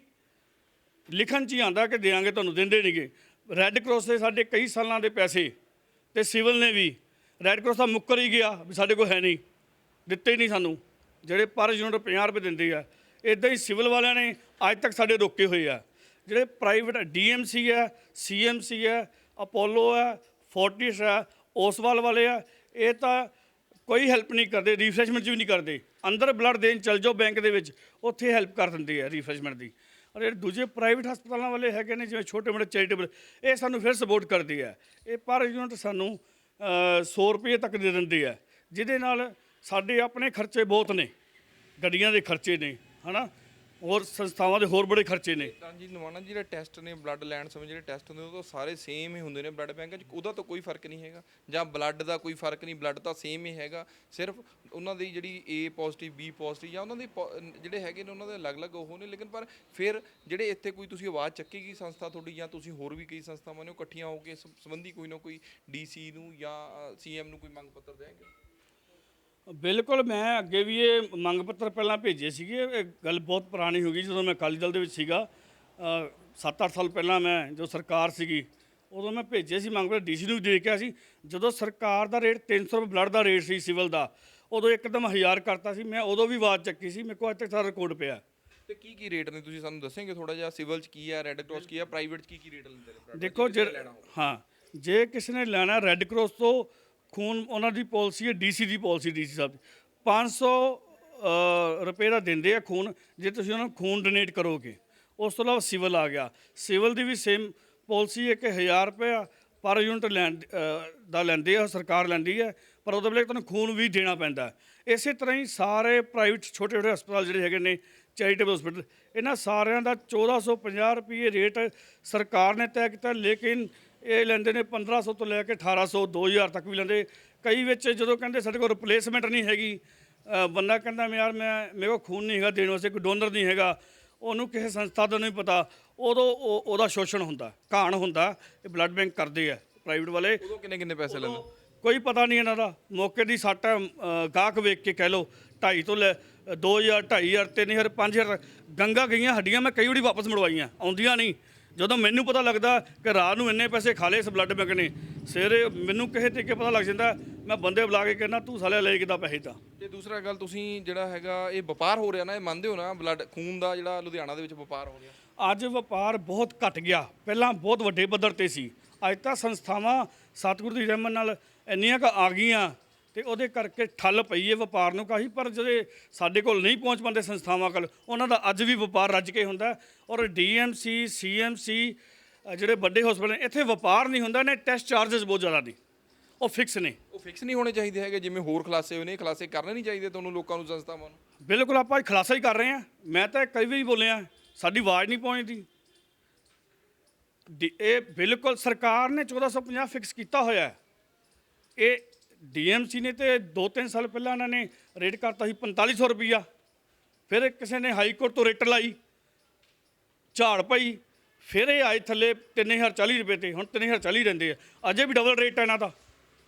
ਲਿਖਣ 'ਚ ਹੀ ਆਉਂਦਾ ਕਿ ਦਿਆਂਗੇ ਤੁਹਾਨੂੰ, ਦਿੰਦੇ ਨਹੀਂਗੇ। ਰੈੱਡ ਕਰਾਸ ਦੇ ਸਾਡੇ ਕਈ ਸਾਲਾਂ ਦੇ ਪੈਸੇ ਤੇ ਸਿਵਲ ਨੇ ਵੀ, ਰੈੱਡ ਕਰਾਸ ਦਾ ਮੁੱਕਰ ਹੀ ਗਿਆ ਵੀ ਸਾਡੇ ਕੋਲ ਹੈ ਨਹੀਂ, ਦਿੱਤੇ ਹੀ ਨਹੀਂ ਸਾਨੂੰ। ਜਿਹੜੇ ਪਰ ਯੂਨਿਟ 50 ਰੁਪਏ ਦਿੰਦੇ ਆ, ਇੱਦਾਂ ਹੀ ਸਿਵਲ ਵਾਲਿਆਂ ਨੇ ਅੱਜ ਤੱਕ ਸਾਡੇ ਰੋਕੇ ਹੋਏ ਆ। ਜਿਹੜੇ ਪ੍ਰਾਈਵੇਟ DMC ਹੈ, CMC ਹੈ, ਅਪੋਲੋ ਹੈ, ਫੋਰਟਿਸ ਹੈ, ਓਸਵਾਲ ਵਾਲੇ ਆ, ਇਹ ਤਾਂ ਕੋਈ ਹੈਲਪ ਨਹੀਂ ਕਰਦੇ, ਰੀਫਰੈਸ਼ਮੈਂਟ 'ਚ ਵੀ ਨਹੀਂ ਕਰਦੇ। ਅੰਦਰ ਬਲੱਡ ਦੇਣ ਚੱਲ ਜਾਓ ਬੈਂਕ ਦੇ ਵਿੱਚ, ਉੱਥੇ ਹੈਲਪ ਕਰ ਦਿੰਦੇ ਆ ਰੀਫਰੈਸ਼ਮੈਂਟ ਦੀ। ਔਰ ਜਿਹੜੇ ਦੂਜੇ ਪ੍ਰਾਈਵੇਟ ਹਸਪਤਾਲਾਂ ਵਾਲੇ ਹੈਗੇ ਨੇ, ਜਿਵੇਂ ਛੋਟੇ ਮੋਟੇ ਚੈਰੀਟੇਬਲ, ਇਹ ਸਾਨੂੰ ਫਿਰ ਸਪੋਰਟ ਕਰਦੇ ਆ। ਇਹ ਪਰ ਯੂਨਿਟ ਸਾਨੂੰ 100 ਰੁਪਏ ਤੱਕ ਦੇ ਦਿੰਦੇ ਆ, ਜਿਹਦੇ ਨਾਲ ਸਾਡੇ ਆਪਣੇ ਖਰਚੇ ਬਹੁਤ ਨੇ, ਗੱਡੀਆਂ ਦੇ ਖਰਚੇ ਨੇ, ਹੈ ਨਾ, ਹੋਰ ਸੰਸਥਾਵਾਂ ਦੇ ਹੋਰ ਬੜੇ ਖਰਚੇ ਨੇ। ਤਾਂ ਜੀ ਨਵਾਨਾ, ਜਿਹੜੇ ਟੈਸਟ ਨੇ ਬਲੱਡ ਲੈਣ ਸਮੇਂ ਜਿਹੜੇ ਟੈਸਟ ਹੁੰਦੇ ਉਹ ਤਾਂ ਸਾਰੇ ਸੇਮ ਹੀ ਹੁੰਦੇ ਨੇ ਬਲੱਡ ਬੈਂਕਾਂ 'ਚ? ਉਹਦਾ ਤਾਂ ਕੋਈ ਫਰਕ ਨਹੀਂ ਹੈਗਾ? ਜਾਂ ਬਲੱਡ ਦਾ ਕੋਈ ਫਰਕ ਨਹੀਂ, ਬਲੱਡ ਤਾਂ ਸੇਮ ਹੀ ਹੈਗਾ, ਸਿਰਫ ਉਹਨਾਂ ਦੀ ਜਿਹੜੀ A ਪੋਜ਼ਿਟਿਵ B ਪੋਜ਼ਿਟਿਵ ਜਾਂ ਉਹਨਾਂ ਦੇ ਜਿਹੜੇ ਹੈਗੇ ਨੇ ਉਹਨਾਂ ਦੇ ਅਲੱਗ-ਅਲੱਗ ਉਹ ਨੇ। ਲੇਕਿਨ ਪਰ ਫਿਰ ਜਿਹੜੇ ਇੱਥੇ ਕੋਈ ਤੁਸੀਂ ਆਵਾਜ਼ ਚੱਕੇਗੀ ਸੰਸਥਾ ਤੁਹਾਡੀ, ਜਾਂ ਤੁਸੀਂ ਹੋਰ ਵੀ ਕਈ ਸੰਸਥਾਵਾਂ ਨੇ ਉਹ ਇਕੱਠੀਆਂ ਹੋ ਕੇ ਇਸ ਸੰਬੰਧੀ ਕੋਈ ਨਾ ਕੋਈ DC ਨੂੰ ਜਾਂ CM ਨੂੰ ਕੋਈ ਮੰਗ ਪੱਤਰ ਦੇਣਗੇ? ਬਿਲਕੁਲ, ਮੈਂ ਅੱਗੇ ਵੀ ਇਹ ਮੰਗ ਪੱਤਰ ਪਹਿਲਾਂ ਭੇਜੇ ਸੀਗੇ। ਇਹ ਗੱਲ ਬਹੁਤ ਪੁਰਾਣੀ ਹੋ ਗਈ, ਜਦੋਂ ਮੈਂ ਅਕਾਲੀ ਦਲ ਦੇ ਵਿੱਚ ਸੀਗਾ 7-8 ਸਾਲ ਪਹਿਲਾਂ, ਮੈਂ ਜੋ ਸਰਕਾਰ ਸੀਗੀ ਉਦੋਂ ਮੈਂ ਭੇਜੇ ਸੀ ਮੰਗ ਪੱਤਰ। DC ਨੂੰ ਵੀ ਦੇਖਿਆ ਸੀ। ਜਦੋਂ ਸਰਕਾਰ ਦਾ ਰੇਟ 300 ਰੁਪਏ ਬਲੱਡ ਦਾ ਰੇਟ ਸੀ ਸਿਵਲ ਦਾ, ਉਦੋਂ ਇੱਕਦਮ 1000 ਕਰਤਾ ਸੀ। ਮੈਂ ਉਦੋਂ ਵੀ ਆਵਾਜ਼ ਚੱਕੀ ਸੀ, ਮੇਰੇ ਕੋਲ ਅੱਜ ਤੱਕ ਸਾਰਾ ਰਿਕਾਰਡ ਪਿਆ। ਤੇ ਕੀ ਰੇਟ ਨੇ, ਤੁਸੀਂ ਸਾਨੂੰ ਦੱਸੋਗੇ ਥੋੜਾ ਜਿਹਾ? ਸਿਵਲ 'ਚ ਕੀ ਹੈ, ਰੈੱਡ ਕਰਾਸ ਕੀ ਹੈ, ਪ੍ਰਾਈਵੇਟ 'ਚ ਕੀ ਰੇਟ ਲੈਂਦੇ ਨੇ? ਦੇਖੋ ਹਾਂ, ਜੇ ਕਿਸੇ ਨੇ ਲੈਣਾ ਰੈੱਡ ਕਰਾਸ ਤੋਂ ਖੂਨ, ਉਹਨਾਂ ਦੀ ਪਾਲਿਸੀ ਹੈ DC ਦੀ ਪਾਲਿਸੀ, DC ਸਾਹਿਬ 500 ਰੁਪਏ ਦਾ ਦਿੰਦੇ ਆ ਖੂਨ, ਜੇ ਤੁਸੀਂ ਉਹਨਾਂ ਨੂੰ ਖੂਨ ਡੋਨੇਟ ਕਰੋਗੇ। ਉਸ ਤੋਂ ਇਲਾਵਾ ਸਿਵਲ ਆ ਗਿਆ, ਸਿਵਲ ਦੀ ਵੀ ਸੇਮ ਪਾਲਿਸੀ ਹੈ ਕਿ 1000 ਰੁਪਏ ਪਰ ਯੂਨਿਟ ਲੈਂਦੇ ਆ, ਸਰਕਾਰ ਲੈਂਦੀ ਹੈ, ਪਰ ਉਹਦੇ ਵੇਲੇ ਤੁਹਾਨੂੰ ਖੂਨ ਵੀ ਦੇਣਾ ਪੈਂਦਾ। ਇਸੇ ਤਰ੍ਹਾਂ ਹੀ ਸਾਰੇ ਪ੍ਰਾਈਵੇਟ ਛੋਟੇ ਹਸਪਤਾਲ ਜਿਹੜੇ ਹੈਗੇ ਨੇ, ਚੈਰੀਟੇਬਲ ਹਸਪੀਟਲ, ਇਹਨਾਂ ਸਾਰਿਆਂ ਦਾ 1450 ਰੁਪਏ ਰੇਟ ਸਰਕਾਰ ਨੇ ਤੈਅ ਕੀਤਾ। ਲੇਕਿਨ ਇਹ ਲੈਂਦੇ ਨੇ 1500 ਤੋਂ ਲੈ ਕੇ 1800, 2000 ਤੱਕ ਵੀ ਲੈਂਦੇ। ਕਈ ਵਿੱਚ ਜਦੋਂ ਕਹਿੰਦੇ ਸਾਡੇ ਕੋਲ ਰਿਪਲੇਸਮੈਂਟ ਨਹੀਂ ਹੈਗੀ, ਬੰਦਾ ਕਹਿੰਦਾ ਯਾਰ ਮੇਰੇ ਕੋਲ ਖੂਨ ਨਹੀਂ ਹੈਗਾ ਦੇਣ ਵਾਸਤੇ, ਕੋਈ ਡੋਨਰ ਨਹੀਂ ਹੈਗਾ, ਉਹਨੂੰ ਕਿਸੇ ਸੰਸਥਾ ਦਾ ਨਹੀਂ ਪਤਾ, ਉਦੋਂ ਉਹਦਾ ਸ਼ੋਸ਼ਣ ਹੁੰਦਾ, ਘਾਣ ਹੁੰਦਾ। ਇਹ ਬਲੱਡ ਬੈਂਕ ਕਰਦੇ ਆ ਪ੍ਰਾਈਵੇਟ ਵਾਲੇ। ਉਦੋਂ ਕਿੰਨੇ ਪੈਸੇ ਲੈਂਦੇ? ਕੋਈ ਪਤਾ ਨਹੀਂ ਇਹਨਾਂ ਦਾ। ਮੌਕੇ ਦੀ ਸੱਟ ਗਾਹਕ ਵੇਖ ਕੇ ਕਹਿ ਲਓ 2.5 ਤੋਂ ਲੈ 2000, 2500, 3000, 5000 ਗੰਗਾ ਗਈਆਂ ਹੱਡੀਆਂ ਮੈਂ ਕਈ ਵਾਰੀ ਵਾਪਸ ਮੁੜਵਾਈਆਂ, ਆਉਂਦੀਆਂ ਨਹੀਂ। ਜਦੋਂ ਮੈਨੂੰ ਪਤਾ ਲੱਗਦਾ ਕਿ ਰਾਤ ਨੂੰ ਇੰਨੇ ਪੈਸੇ ਖਾ ਲਏ ਇਸ ਬਲੱਡ ਬੈਂਕ ਨੇ, ਸਵੇਰੇ ਮੈਨੂੰ ਕਿਸੇ ਤਰੀਕੇ ਪਤਾ ਲੱਗ ਜਾਂਦਾ, ਮੈਂ ਬੰਦੇ ਬੁਲਾ ਕੇ ਕਹਿੰਦਾ ਤੂੰ ਸਾਲਿਆ ਲੈ ਕਿੱਦਾਂ ਪੈਸੇ ਤਾਂ। ਤੇ ਦੂਸਰਾ ਗੱਲ, ਤੁਸੀਂ ਜਿਹੜਾ ਹੈਗਾ ਇਹ ਵਪਾਰ ਹੋ ਰਿਹਾ ਨਾ, ਇਹ ਮੰਨਦੇ ਹੋ ਨਾ? ਬਲੱਡ ਖੂਨ ਦਾ ਜਿਹੜਾ ਲੁਧਿਆਣਾ ਦੇ ਵਿੱਚ ਵਪਾਰ ਹੋ ਰਿਹਾ, ਅੱਜ ਵਪਾਰ ਬਹੁਤ ਘਟ ਗਿਆ। ਪਹਿਲਾਂ ਬਹੁਤ ਵੱਡੇ ਪੱਧਰ ਤੇ ਸੀ, ਅੱਜ ਤਾਂ ਸੰਸਥਾਵਾਂ ਸਤਿਗੁਰੂ ਦੀ ਰਹਿਮਤ ਨਾਲ ਇੰਨੀਆਂ ਕੁ ਆ ਗਈਆਂ ਤੇ ਉਹਦੇ ਕਰਕੇ ਠੱਲ ਪਈ ਹੈ ਵਪਾਰ ਨੂੰ ਕਾਫੀ। ਪਰ ਜਿਹੜੇ ਸਾਡੇ ਕੋਲ ਨਹੀਂ ਪਹੁੰਚ ਪਾਉਂਦੇ ਸੰਸਥਾਵਾਂ ਕੋਲ, ਉਹਨਾਂ ਦਾ ਅੱਜ ਵੀ ਵਪਾਰ ਰੱਜ ਕੇ ਹੁੰਦਾ। ਔਰ DMC, CMC ਜਿਹੜੇ ਵੱਡੇ ਹਸਪਤਾਲ ਨੇ, ਇੱਥੇ ਵਪਾਰ ਨਹੀਂ ਹੁੰਦਾ ਨੇ। ਟੈਸਟ ਚਾਰजेस ਬਹੁਤ ਜ਼ਿਆਦਾ ਨੇ, ਉਹ ਫਿਕਸ ਨੇ। ਉਹ ਫਿਕਸ ਨਹੀਂ ਹੋਣੇ ਚਾਹੀਦੇ ਹੈਗੇ? ਜਿਵੇਂ ਹੋਰ ਖਲਾਸੇ ਹੋਏ ਨੇ, ਇਹ ਖਲਾਸੇ ਕਰਨੇ ਨਹੀਂ ਚਾਹੀਦੇ ਤੁਹਾਨੂੰ, ਲੋਕਾਂ ਨੂੰ, ਸੰਸਥਾਵਾਂ ਨੂੰ? ਬਿਲਕੁਲ, ਆਪਾਂ ਖੁਲਾਸਾ ਹੀ ਕਰ ਰਹੇ ਹਾਂ। ਮੈਂ ਤਾਂ ਕਈ ਵਾਰੀ ਬੋਲਿਆ, ਸਾਡੀ ਆਵਾਜ਼ ਨਹੀਂ ਪਹੁੰਚਦੀ। ਇਹ ਬਿਲਕੁਲ ਸਰਕਾਰ ਨੇ 1450 ਫਿਕਸ ਕੀਤਾ ਹੋਇਆ ਹੈ। ਇਹ DMC ਨੇ ਤੇ 2-3 ਸਾਲ ਪਹਿਲਾਂ ਇਹਨਾਂ ਨੇ ਰੇਟ ਕਰਤਾ ਸੀ 4500 ਰੁਪਈਆ। ਫਿਰ ਕਿਸੇ ਨੇ ਹਾਈ ਕੋਰਟ ਤੋਂ ਰਿਟ ਲਾਈ, ਝਾੜ ਪਈ, ਫਿਰ ਇਹ ਆਏ ਥੱਲੇ 3040 ਰੁਪਏ ਤੇ, ਹੁਣ 3040 ਰਹਿੰਦੇ ਆ, ਅਜੇ ਵੀ ਡਬਲ ਰੇਟ ਹੈ ਇਹਨਾਂ ਦਾ।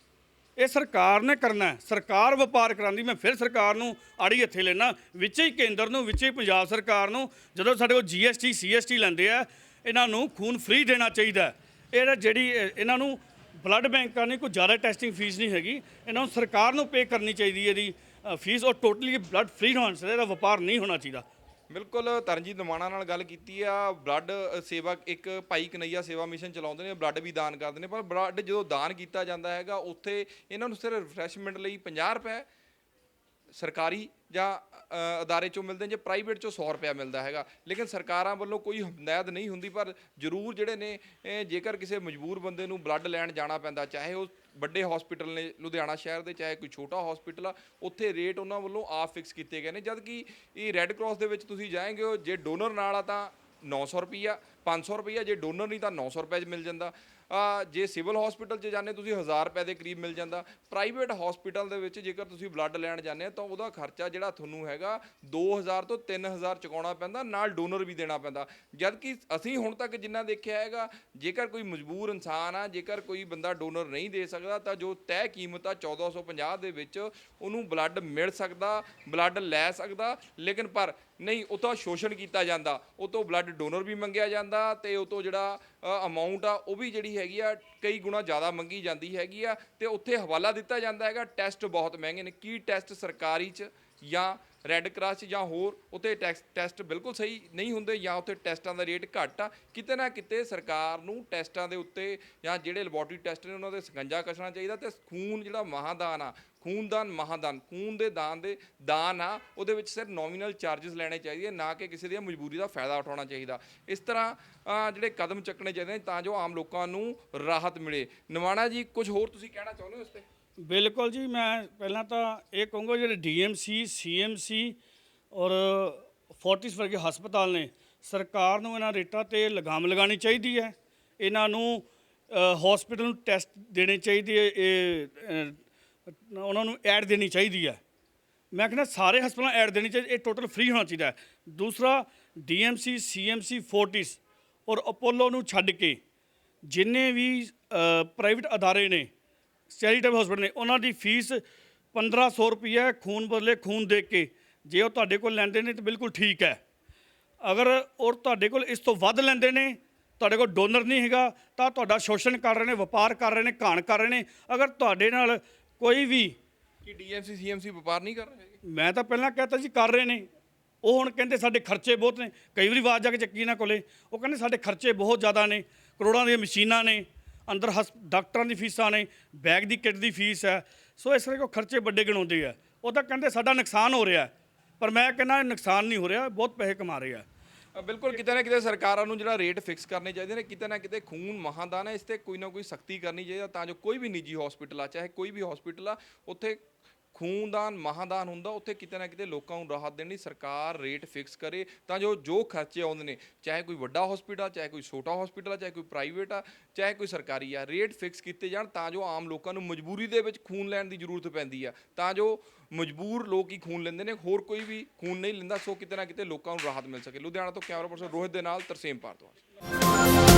ਇਹ ਸਰਕਾਰ ਨੇ ਕਰਨਾ ਹੈ, ਸਰਕਾਰ ਵਪਾਰ ਕਰਾਉਂਦੀ। ਮੈਂ ਫਿਰ ਸਰਕਾਰ ਨੂੰ ਆੜੀ ਹੱਥੇ ਲੈਣਾ, ਵਿੱਚੇ ਹੀ ਕੇਂਦਰ ਨੂੰ, ਵਿੱਚੇ ਹੀ ਪੰਜਾਬ ਸਰਕਾਰ ਨੂੰ। ਜਦੋਂ ਸਾਡੇ ਕੋਲ GST CST ਲੈਂਦੇ ਆ, ਇਹਨਾਂ ਨੂੰ ਖੂਨ ਫ੍ਰੀ ਦੇਣਾ ਚਾਹੀਦਾ। ਇਹ ਜਿਹੜੀ ਇਹਨਾਂ ਨੂੰ ਬਲੱਡ ਬੈਂਕਾਂ ਨੇ ਕੋਈ ਜ਼ਿਆਦਾ ਟੈਸਟਿੰਗ ਫੀਸ ਨਹੀਂ ਹੈਗੀ, ਇਹਨਾਂ ਨੂੰ ਸਰਕਾਰ ਨੂੰ ਪੇ ਕਰਨੀ ਚਾਹੀਦੀ ਇਹਦੀ ਫੀਸ, ਔਰ ਟੋਟਲੀ ਬਲੱਡ ਫ੍ਰੀ ਹੋਣਾ ਚਾਹੀਦਾ, ਇਹਦਾ ਵਪਾਰ ਨਹੀਂ ਹੋਣਾ ਚਾਹੀਦਾ। ਬਿਲਕੁਲ ਤਰਨਜੀਤ ਦਮਾਣਾ ਨਾਲ ਗੱਲ ਕੀਤੀ ਆ। ਬਲੱਡ ਸੇਵਾ ਇੱਕ ਭਾਈ ਕਨਈਆ ਸੇਵਾ ਮਿਸ਼ਨ ਚਲਾਉਂਦੇ ਨੇ, ਬਲੱਡ ਵੀ ਦਾਨ ਕਰਦੇ ਨੇ, ਪਰ ਬਲੱਡ ਜਦੋਂ ਦਾਨ ਕੀਤਾ ਜਾਂਦਾ ਹੈਗਾ ਉੱਥੇ ਇਹਨਾਂ ਨੂੰ ਸਿਰਫ ਰਿਫਰੈਸ਼ਮੈਂਟ ਲਈ 50 ਰੁਪਏ ਸਰਕਾਰੀ ਜਾਂ ਅਦਾਰੇ ਚੋਂ ਮਿਲਦੇ ਨੇ, ਜੇ ਪ੍ਰਾਈਵੇਟ ਚੋਂ 100 ਰੁਪਇਆ ਮਿਲਦਾ ਹੈਗਾ। ਲੇਕਿਨ ਸਰਕਾਰਾਂ ਵੱਲੋਂ ਕੋਈ ਹਦਾਇਤ ਨਹੀਂ ਹੁੰਦੀ, ਪਰ ਜ਼ਰੂਰ ਜਿਹੜੇ ਨੇ ਜੇਕਰ ਕਿਸੇ ਮਜਬੂਰ ਬੰਦੇ ਨੂੰ ਬਲੱਡ ਲੈਣ ਜਾਣਾ ਪੈਂਦਾ, ਚਾਹੇ ਉਹ ਵੱਡੇ ਹਸਪੀਟਲ ਨੇ ਲੁਧਿਆਣਾ ਸ਼ਹਿਰ ਦੇ, ਚਾਹੇ ਕੋਈ ਛੋਟਾ ਹਸਪੀਟਲ ਆ, ਉੱਥੇ ਰੇਟ ਉਹਨਾਂ ਵੱਲੋਂ ਆਪ ਫਿਕਸ ਕੀਤੇ ਗਏ ਨੇ। ਜਦ ਕਿ ਇਹ ਰੈੱਡ ਕਰਾਸ ਦੇ ਵਿੱਚ ਤੁਸੀਂ ਜਾਏਂਗੇ, ਉਹ ਜੇ ਡੋਨਰ ਨਾਲ ਆ ਤਾਂ 900 ਰੁਪਈਆ 500 ਰੁਪਈਆ, ਜੇ ਡੋਨਰ ਨਹੀਂ ਤਾਂ 900 ਰੁਪਏ 'ਚ ਮਿਲ ਜਾਂਦਾ। ਜੇ ਸਿਵਲ ਹਸਪੀਟਲ 'ਚ ਜਾਂਦੇ ਤੁਸੀਂ 1000 ਰੁਪਏ ਦੇ ਕਰੀਬ ਮਿਲ ਜਾਂਦਾ। ਪ੍ਰਾਈਵੇਟ ਹਸਪੀਟਲ ਦੇ ਵਿੱਚ ਜੇਕਰ ਤੁਸੀਂ ਬਲੱਡ ਲੈਣ ਜਾਂਦੇ ਆ ਤਾਂ ਉਹਦਾ ਖਰਚਾ ਜਿਹੜਾ ਤੁਹਾਨੂੰ ਹੈਗਾ 2000 ਤੋਂ 3000 ਚੁਕਾਉਣਾ ਪੈਂਦਾ, ਨਾਲ ਡੋਨਰ ਵੀ ਦੇਣਾ ਪੈਂਦਾ। ਜਦ ਕਿ ਅਸੀਂ ਹੁਣ ਤੱਕ ਜਿੰਨਾ ਦੇਖਿਆ ਹੈਗਾ, ਜੇਕਰ ਕੋਈ ਮਜਬੂਰ ਇਨਸਾਨ ਆ, ਜੇਕਰ ਕੋਈ ਬੰਦਾ ਡੋਨਰ ਨਹੀਂ ਦੇ ਸਕਦਾ, ਤਾਂ ਜੋ ਤੈਅ ਕੀਮਤ ਆ 1450 ਦੇ ਵਿੱਚ ਉਹਨੂੰ ਬਲੱਡ ਮਿਲ ਸਕਦਾ, ਬਲੱਡ ਲੈ ਸਕਦਾ। ਲੇਕਿਨ ਪਰ ਨਹੀਂ, ਉਹ ਤਾਂ ਸ਼ੋਸ਼ਣ ਕੀਤਾ ਜਾਂਦਾ, ਉਹ ਤੋਂ ਬਲੱਡ ਡੋਨਰ ਵੀ ਮੰਗਿਆ ਜਾਂਦਾ, ਤੇ ਉਹ ਤੋਂ ਜਿਹੜਾ ਅਮਾਊਂਟ ਆ ਉਹ ਵੀ ਜਿਹੜੀ ਹੈਗੀ ਆ ਕਈ ਗੁਣਾ ਜ਼ਿਆਦਾ ਮੰਗੀ ਜਾਂਦੀ ਹੈਗੀ ਆ, ਤੇ ਉੱਥੇ ਹਵਾਲਾ ਦਿੱਤਾ ਜਾਂਦਾ ਹੈਗਾ। ਟੈਸਟ ਬਹੁਤ ਮਹਿੰਗੇ ਨੇ। ਕੀ ਟੈਸਟ ਸਰਕਾਰੀ 'ਚ ਜਾਂ ਰੈੱਡ ਕਰਾਸ 'ਚ ਜਾਂ ਹੋਰ ਉੱਥੇ ਟੈਸਟ ਬਿਲਕੁਲ ਸਹੀ ਨਹੀਂ ਹੁੰਦੇ, ਜਾਂ ਉੱਥੇ ਟੈਸਟਾਂ ਦਾ ਰੇਟ ਘੱਟ ਆ। ਕਿਤੇ ਨਾ ਕਿਤੇ ਸਰਕਾਰ ਨੂੰ ਟੈਸਟਾਂ ਦੇ ਉੱਤੇ ਜਾਂ ਜਿਹੜੇ ਲੈਬੋਰਟਰੀ ਟੈਸਟ ਨੇ ਉਹਨਾਂ ਦੇ ਸਕੰਜਾ ਕੱਸਣਾ ਚਾਹੀਦਾ। ਤੇ ਖੂਨ ਜਿਹੜਾ ਮਹਾਦਾਨ ਆ, ਖੂਨਦਾਨ ਮਹਾਦਾਨ, ਖੂਨ ਦੇ ਦਾਨ ਆ, ਉਹਦੇ ਵਿੱਚ ਸਿਰਫ ਨੋਮੀਨਲ ਚਾਰजेस ਲੈਣੇ ਚਾਹੀਦੇ, ਨਾ ਕਿ ਕਿਸੇ ਦੀ ਮਜਬੂਰੀ ਦਾ ਫਾਇਦਾ ਉਠਾਉਣਾ ਚਾਹੀਦਾ। ਇਸ ਤਰ੍ਹਾਂ ਜਿਹੜੇ ਕਦਮ ਚੱਕਣੇ ਚਾਹੀਦੇ ਨੇ ਤਾਂ ਜੋ ਆਮ ਲੋਕਾਂ ਨੂੰ ਰਾਹਤ ਮਿਲੇ। ਨਿਮਾਣਾ ਜੀ, ਕੁਝ ਹੋਰ ਤੁਸੀਂ ਕਹਿਣਾ ਚਾਹੁੰਦੇ ਹੋ ਇਸ 'ਤੇ? ਬਿਲਕੁਲ ਜੀ, ਮੈਂ ਪਹਿਲਾਂ ਤਾਂ ਇਹ ਕਹੂੰਗਾ ਜਿਹੜੇ DMC CMC ਔਰ ਫੋਰਟਿਸ ਵਰਗੇ ਹਸਪਤਾਲ ਨੇ, ਸਰਕਾਰ ਨੂੰ ਇਹਨਾਂ ਰੇਟਾਂ 'ਤੇ ਲਗਾਮ ਲਗਾਉਣੀ ਚਾਹੀਦੀ ਹੈ। ਇਹਨਾਂ ਨੂੰ ਹਸਪੀਟਲ ਨੂੰ ਟੈਸਟ ਦੇਣੇ ਚਾਹੀਦੇ, ਉਹਨਾਂ ਨੂੰ ਐਡ ਦੇਣੀ ਚਾਹੀਦੀ ਹੈ। ਮੈਂ ਕਹਿੰਦਾ ਸਾਰੇ ਹਸਪਤਾਲਾਂ ਐਡ ਦੇਣੀ ਚਾਹੀਦੀ, ਇਹ ਟੋਟਲ ਫ੍ਰੀ ਹੋਣਾ ਚਾਹੀਦਾ ਹੈ। ਦੂਸਰਾ, DMC CMC ਫੋਰਟਿਸ ਔਰ ਅਪੋਲੋ ਨੂੰ ਛੱਡ ਕੇ ਜਿੰਨੇ ਵੀ ਪ੍ਰਾਈਵੇਟ ਅਦਾਰੇ ਨੇ, ਚੈਰੀਟੇਬਲ ਹਸਪਤਾਲ ਨੇ, ਉਹਨਾਂ ਦੀ ਫੀਸ 1500 ਰੁਪਈਆ ਖੂਨ ਬਦਲੇ ਖੂਨ ਦੇ ਕੇ। ਜੇ ਉਹ ਤੁਹਾਡੇ ਕੋਲ ਲੈਂਦੇ ਨੇ ਤਾਂ ਬਿਲਕੁਲ ਠੀਕ ਹੈ। ਅਗਰ ਔਰ ਤੁਹਾਡੇ ਕੋਲ ਇਸ ਤੋਂ ਵੱਧ ਲੈਂਦੇ ਨੇ, ਤੁਹਾਡੇ ਕੋਲ ਡੋਨਰ ਨਹੀਂ ਹੈਗਾ, ਤਾਂ ਤੁਹਾਡਾ ਸ਼ੋਸ਼ਣ ਕਰ ਰਹੇ ਨੇ, ਵਪਾਰ ਕਰ ਰਹੇ ਨੇ, ਘਾਣ ਕਰ ਰਹੇ ਨੇ। ਅਗਰ ਤੁਹਾਡੇ ਨਾਲ ਕੋਈ ਵੀ ਕੀ DMC CMC ਵਪਾਰ ਨਹੀਂ ਕਰ ਰਹੇ ਹੈਗੇ? ਮੈਂ ਤਾਂ ਪਹਿਲਾਂ ਕਹਤਾ ਜੀ ਕਰ ਰਹੇ ਨੇ। ਉਹ ਹੁਣ ਕਹਿੰਦੇ ਸਾਡੇ ਖਰਚੇ ਬਹੁਤ ਨੇ। ਕਈ ਵਾਰੀ ਆਵਾਜ਼ ਜਾ ਕੇ ਚੱਕੀ ਇਹਨਾਂ ਕੋਲੇ, ਉਹ ਕਹਿੰਦੇ ਸਾਡੇ ਖਰਚੇ ਬਹੁਤ ਜ਼ਿਆਦਾ ਨੇ, ਕਰੋੜਾਂ ਦੀਆਂ ਮਸ਼ੀਨਾਂ ਨੇ, ਅੰਦਰ ਡਾਕਟਰਾਂ ਦੀ ਫੀਸਾਂ ਨੇ, ਬੈਗ ਦੀ ਕਿੱਟ ਦੀ ਫੀਸ ਹੈ। ਸੋ ਇਸ ਕਰਕੇ ਉਹ ਖਰਚੇ ਵੱਡੇ ਗਿਣਾਉਂਦੇ ਆ। ਉਹ ਤਾਂ ਕਹਿੰਦੇ ਸਾਡਾ ਨੁਕਸਾਨ ਹੋ ਰਿਹਾ, ਪਰ ਮੈਂ ਕਹਿੰਦਾ ਨੁਕਸਾਨ ਨਹੀਂ ਹੋ ਰਿਹਾ, ਬਹੁਤ ਪੈਸੇ ਕਮਾ ਰਹੇ ਆ। ਬਿਲਕੁਲ, ਕਿਤੇ ਨਾ ਕਿਤੇ ਸਰਕਾਰਾਂ ਨੂੰ ਜਿਹੜਾ ਰੇਟ ਫਿਕਸ ਕਰਨੇ ਚਾਹੀਦੇ ਨੇ। ਕਿਤੇ ਨਾ ਕਿਤੇ ਖੂਨ ਮਹਾਦਾਨ ਹੈ, ਇਸ 'ਤੇ ਕੋਈ ਨਾ ਕੋਈ ਸਖਤੀ ਕਰਨੀ ਚਾਹੀਦੀ, ਤਾਂ ਜੋ ਕੋਈ ਵੀ ਨਿੱਜੀ ਹਸਪੀਟਲ ਆ, ਚਾਹੇ ਕੋਈ ਵੀ ਹਸਪੀਟਲ ਆ, ਉੱਥੇ ਖੂਨਦਾਨ ਮਹਾਦਾਨ ਹੁੰਦਾ, ਉੱਥੇ ਕਿਤੇ ਨਾ ਕਿਤੇ ਲੋਕਾਂ ਨੂੰ ਰਾਹਤ ਦੇਣ ਲਈ ਸਰਕਾਰ ਰੇਟ ਫਿਕਸ ਕਰੇ, ਤਾਂ ਜੋ ਖਰਚੇ ਆਉਂਦੇ ਨੇ, ਚਾਹੇ ਕੋਈ ਵੱਡਾ ਹਸਪੀਟਲ, ਚਾਹੇ ਕੋਈ ਛੋਟਾ ਹਸਪੀਟਲ ਆ, ਚਾਹੇ ਕੋਈ ਪ੍ਰਾਈਵੇਟ ਆ, ਚਾਹੇ ਕੋਈ ਸਰਕਾਰੀ ਆ, ਰੇਟ ਫਿਕਸ ਕੀਤੇ ਜਾਣ, ਤਾਂ ਜੋ ਆਮ ਲੋਕਾਂ ਨੂੰ ਮਜਬੂਰੀ ਦੇ ਵਿੱਚ ਖੂਨ ਲੈਣ ਦੀ ਜ਼ਰੂਰਤ ਪੈਂਦੀ ਆ, ਤਾਂ ਜੋ ਮਜਬੂਰ ਲੋਕ ਹੀ ਖੂਨ ਲੈਂਦੇ ਨੇ, ਹੋਰ ਕੋਈ ਵੀ ਖੂਨ ਨਹੀਂ ਲੈਂਦਾ। ਸੋ ਕਿਤੇ ਨਾ ਕਿਤੇ ਲੋਕਾਂ ਨੂੰ ਰਾਹਤ ਮਿਲ ਸਕੇ। ਲੁਧਿਆਣਾ ਤੋਂ ਕੈਮਰਾ ਪਰਸਨ ਰੋਹਿਤ ਦੇ ਨਾਲ ਤਰਸੇਮ ਭਾਰਦਵਾਜ।